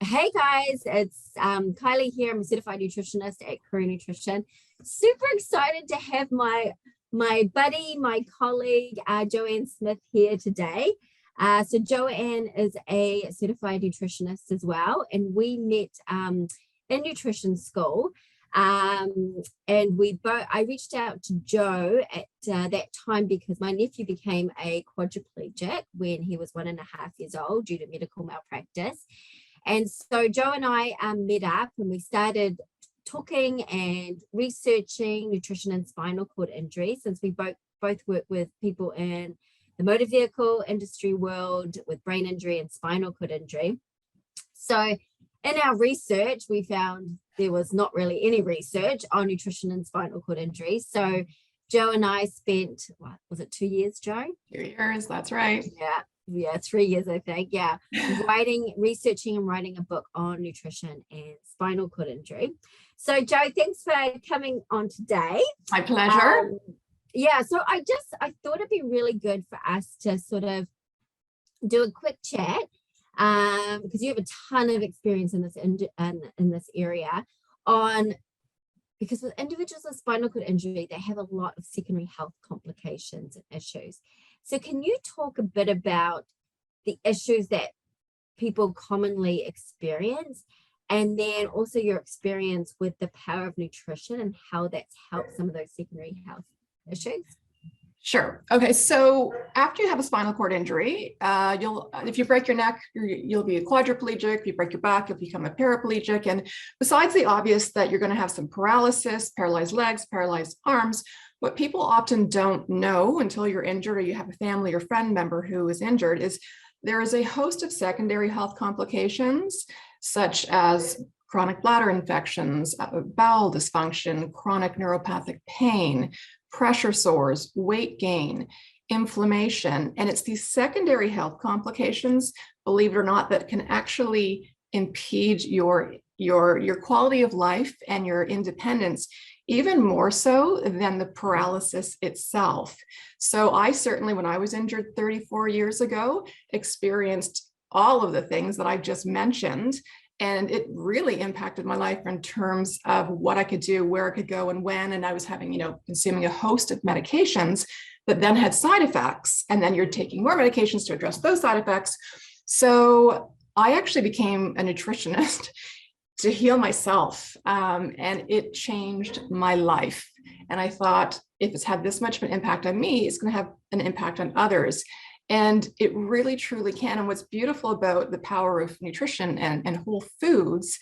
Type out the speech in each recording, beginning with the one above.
Hey guys, it's Kylie here. I'm a certified nutritionist at Career Nutrition. Super excited to have my buddy, my colleague, Joanne Smith here today. So Joanne is a certified nutritionist as well, and we met in nutrition school. And I reached out to Joe at that time because my nephew became a quadriplegic when he was 1.5 years old due to medical malpractice. And so Joe and I met up and we started talking and researching nutrition and spinal cord injury, since we both work with people in the motor vehicle industry world with brain injury and spinal cord injury. So in our research, we found there was not really any research on nutrition and spinal cord injury. So Joe and I spent, what was it, 2 years, Joe? 2 years, that's right. Yeah, 3 years, I think. Yeah, researching and writing a book on nutrition and spinal cord injury. So Joe, thanks for coming on today. My pleasure. Yeah, so I thought it'd be really good for us to sort of do a quick chat, because you have a ton of experience in this area because with individuals with spinal cord injury, they have a lot of secondary health complications and issues. So can you talk a bit about the issues that people commonly experience, and then also your experience with the power of nutrition and how that's helped some of those secondary health issues? Sure. Okay. So after you have a spinal cord injury, if you break your neck, you'll be a quadriplegic. If you break your back, you'll become a paraplegic. And besides the obvious that you're going to have some paralysis, paralyzed legs, paralyzed arms, what people often don't know until you're injured or you have a family or friend member who is injured is there is a host of secondary health complications, such as chronic bladder infections, bowel dysfunction, chronic neuropathic pain, pressure sores, weight gain, inflammation. And it's these secondary health complications, believe it or not, that can actually impede your quality of life and your independence, even more so than the paralysis itself. So I certainly, when I was injured 34 years ago, experienced all of the things that I just mentioned. And it really impacted my life in terms of what I could do, where I could go, and when. And I was having, consuming a host of medications that then had side effects. And then you're taking more medications to address those side effects. So I actually became a nutritionist to heal myself. And it changed my life. And I thought, if it's had this much of an impact on me, it's going to have an impact on others. And it really, truly can. And what's beautiful about the power of nutrition and whole foods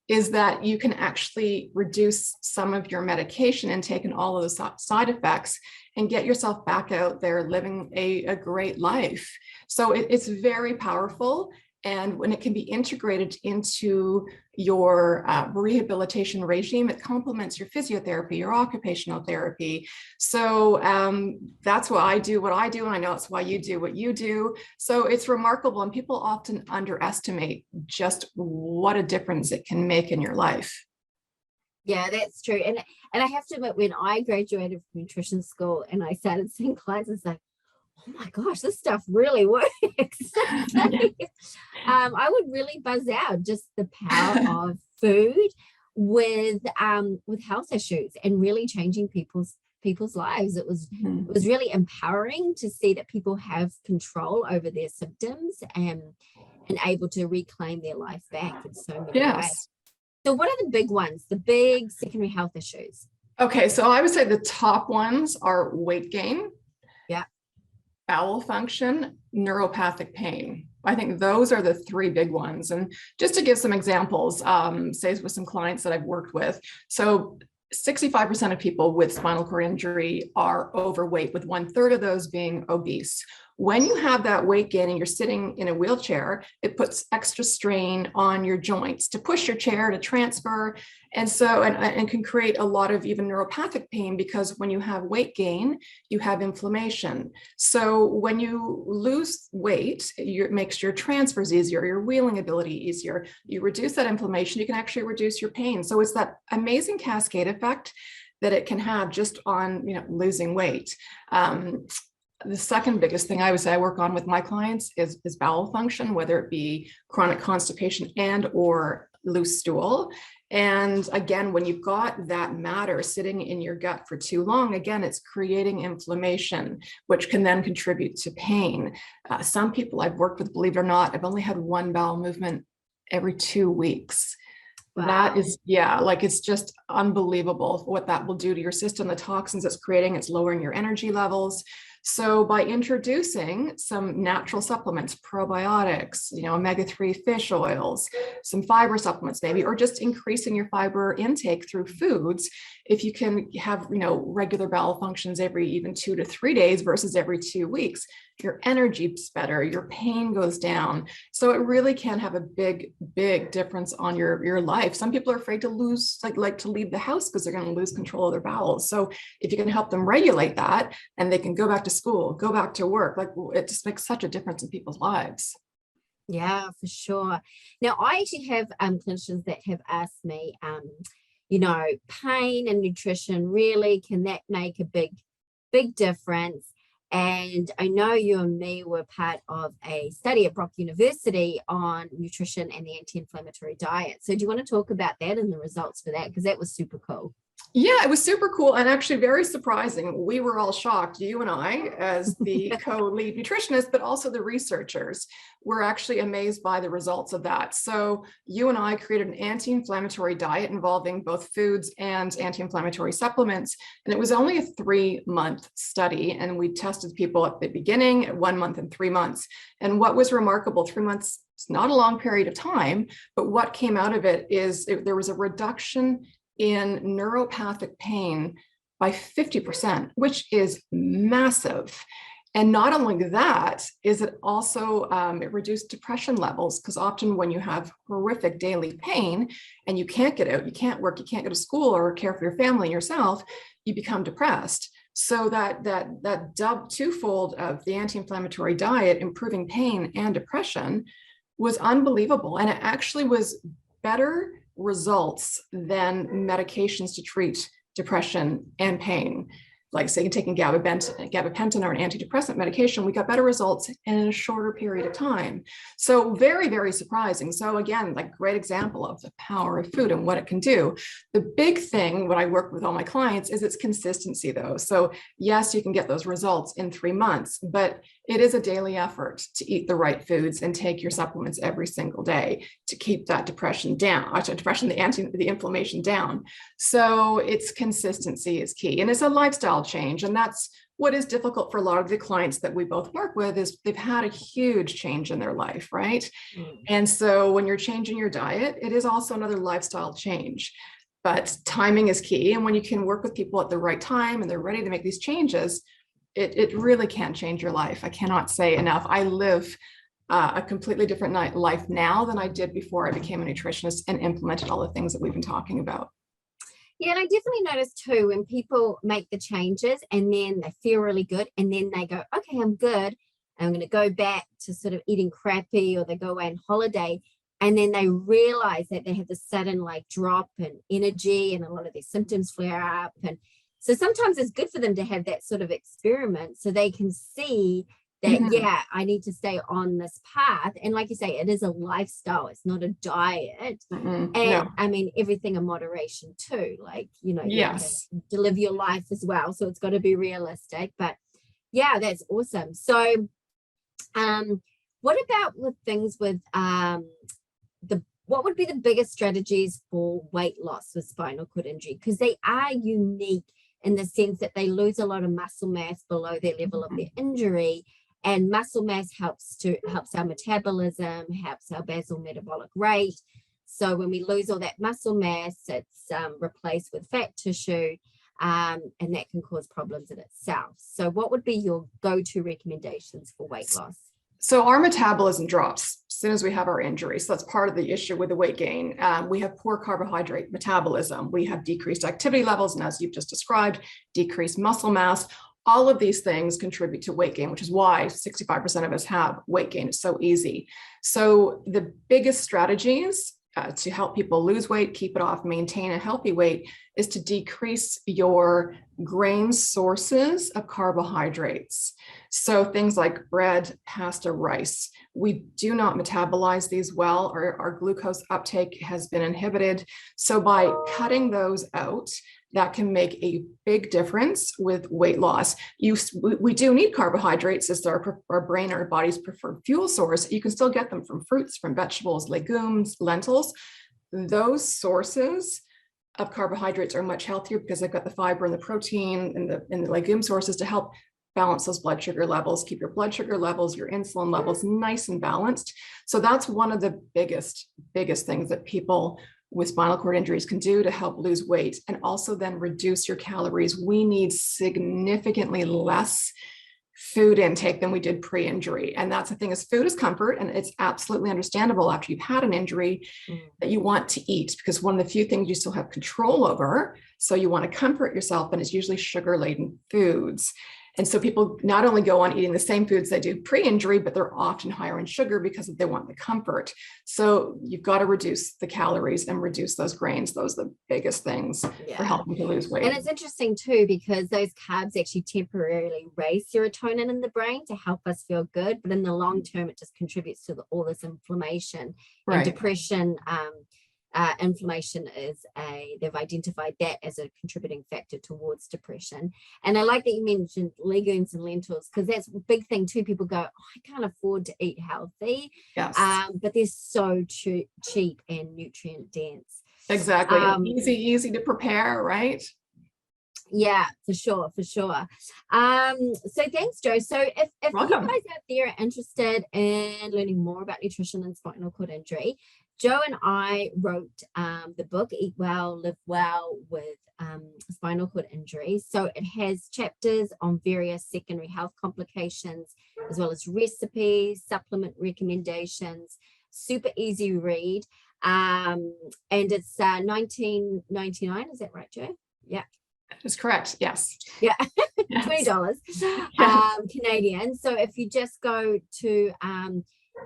is that you can actually reduce some of your medication intake and all of the side effects and get yourself back out there living a great life. So it's very powerful. And when it can be integrated into your rehabilitation regime, it complements your physiotherapy, your occupational therapy. So that's why I do what I do. And I know it's why you do what you do. So it's remarkable. And people often underestimate just what a difference it can make in your life. Yeah, that's true. And I have to admit, when I graduated from nutrition school and I started seeing clients, it's like, oh my gosh, this stuff really works. I would really buzz out just the power of food with health issues and really changing people's lives. It was really empowering to see that people have control over their symptoms and able to reclaim their life back in so many ways. So what are the big ones, the big secondary health issues? Okay, so I would say the top ones are weight gain, bowel function, neuropathic pain. I think those are the three big ones. And just to give some examples, say with some clients that I've worked with. So 65% of people with spinal cord injury are overweight, with 1/3 of those being obese. When you have that weight gain and you're sitting in a wheelchair, it puts extra strain on your joints to push your chair to transfer. And so, and can create a lot of even neuropathic pain, because when you have weight gain, you have inflammation. So when you lose weight, it makes your transfers easier, your wheeling ability easier. You reduce that inflammation, you can actually reduce your pain. So it's that amazing cascade effect that it can have just on, losing weight. The second biggest thing I would say I work on with my clients is bowel function, whether it be chronic constipation and or loose stool. And again, when you've got that matter sitting in your gut for too long, again, it's creating inflammation, which can then contribute to pain. Some people I've worked with, believe it or not, I've only had one bowel movement every 2 weeks. Wow. That is, yeah, like it's just unbelievable what that will do to your system, the toxins it's creating, it's lowering your energy levels. So by introducing some natural supplements, probiotics, omega-3 fish oils, some fiber supplements maybe, or just increasing your fiber intake through foods, if you can have, regular bowel functions every even 2 to 3 days versus every 2 weeks, your energy's better, your pain goes down. So it really can have a big, big difference on your life. Some people are afraid to lose, like to leave the house because they're going to lose control of their bowels. So if you can help them regulate that and they can go back to school, go back to work, like it just makes such a difference in people's lives. Yeah, for sure. Now, I actually have clinicians that have asked me, pain and nutrition, really, can that make a big difference? And I know you and me were part of a study at Brock University on nutrition and the anti-inflammatory diet. So do you want to talk about that and the results for that? Because that was super cool. Yeah, it was super cool and actually very surprising. We were all shocked, you and I, as the co-lead nutritionist, but also the researchers were actually amazed by the results of that. So you and I created an anti-inflammatory diet involving both foods and anti-inflammatory supplements. And it was only a 3-month study. And we tested people at the beginning, at 1 month and 3 months. And what was remarkable, 3 months, it's not a long period of time, but what came out of it is there was a reduction in neuropathic pain by 50%, which is massive. And not only that, is it also, it reduced depression levels, because often when you have horrific daily pain and you can't get out, you can't work, you can't go to school or care for your family and yourself, you become depressed. So that twofold of the anti-inflammatory diet, improving pain and depression, was unbelievable. And it actually was better results than medications to treat depression and pain. Like say taking gabapentin or an antidepressant medication, we got better results in a shorter period of time. So very, very surprising. So again, like great example of the power of food and what it can do. The big thing when I work with all my clients is its consistency though. So yes, you can get those results in 3 months, but it is a daily effort to eat the right foods and take your supplements every single day to keep that depression down, the inflammation down. So it's consistency is key, and it's a lifestyle change. And that's what is difficult for a lot of the clients that we both work with, is they've had a huge change in their life, right? And so when you're changing your diet, it is also another lifestyle change. But timing is key. And when you can work with people at the right time and they're ready to make these changes, it really can change your life. I cannot say enough. I live a completely different life now than I did before I became a nutritionist and implemented all the things that we've been talking about. Yeah, and I definitely noticed too, when people make the changes and then they feel really good and then they go, okay, I'm good, I'm going to go back to sort of eating crappy, or they go away on holiday, and then they realize that they have this sudden like drop in energy and a lot of their symptoms flare up. And so sometimes it's good for them to have that sort of experiment so they can see that, yeah, I need to stay on this path. And like you say, it is a lifestyle. It's not a diet. And no. I mean, everything in moderation too. Like, yes, you have to live your life as well. So it's got to be realistic. But yeah, that's awesome. So what about with things with what would be the biggest strategies for weight loss with spinal cord injury? Because they are unique in the sense that they lose a lot of muscle mass below their level of their injury. And muscle mass helps our metabolism, helps our basal metabolic rate. So when we lose all that muscle mass, it's replaced with fat tissue, and that can cause problems in itself. So what would be your go-to recommendations for weight loss? So our metabolism drops as soon as we have our injury. So that's part of the issue with the weight gain. We have poor carbohydrate metabolism. We have decreased activity levels. And as you've just described, decreased muscle mass. All of these things contribute to weight gain, which is why 65% of us have weight gain. It's so easy. So the biggest strategies to help people lose weight, keep it off, maintain a healthy weight, is to decrease your grain sources of carbohydrates. So things like bread, pasta, rice, we do not metabolize these well. Our glucose uptake has been inhibited. So by cutting those out, that can make a big difference with weight loss. We do need carbohydrates as our brain, our body's preferred fuel source. You can still get them from fruits, from vegetables, legumes, lentils. Those sources of carbohydrates are much healthier because they've got the fiber and the protein and the legume sources to help balance those blood sugar levels, keep your blood sugar levels, your insulin levels nice and balanced. So that's one of the biggest things that people with spinal cord injuries can do to help lose weight, and also then reduce your calories. We need significantly less food intake than we did pre-injury. And that's the thing, is food is comfort, and it's absolutely understandable after you've had an injury that you want to eat, because one of the few things you still have control over. So you want to comfort yourself, and it's usually sugar-laden foods. And so people not only go on eating the same foods they do pre-injury, but they're often higher in sugar because they want the comfort. So you've got to reduce the calories and reduce those grains. Those are the biggest things for helping to lose weight. And it's interesting too, because those carbs actually temporarily raise serotonin in the brain to help us feel good. But in the long term, it just contributes to all this inflammation and depression. Inflammation they've identified that as a contributing factor towards depression. And I like that you mentioned legumes and lentils, because that's a big thing too. People go, oh, I can't afford to eat healthy, but they're so cheap and nutrient dense. Exactly. Easy to prepare, right? Yeah, for sure. So thanks, Jo. So if you guys out there are interested in learning more about nutrition and spinal cord injury, Jo and I wrote the book Eat Well, Live Well with Spinal Cord Injury. So it has chapters on various secondary health complications, as well as recipes, supplement recommendations. Super easy read. And it's $19.99. Is that right, Jo? Yeah. That's correct. Yes. Yeah. $20 Canadian. So if you just go to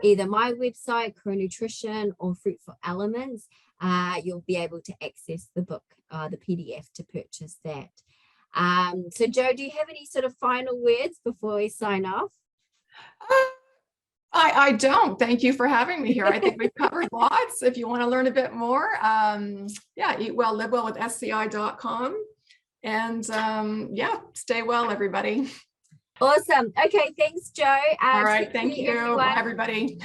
either my website, Career Nutrition, or Fruitful Elements, you'll be able to access the book, the PDF, to purchase that. So Jo, do you have any sort of final words before we sign off? I don't. Thank you for having me here. I think we've covered lots. If you want to learn a bit more, eat well, live well with SCI.com. And stay well, everybody. Awesome. Okay, thanks, Jo. All right, thank you. Bye, everybody.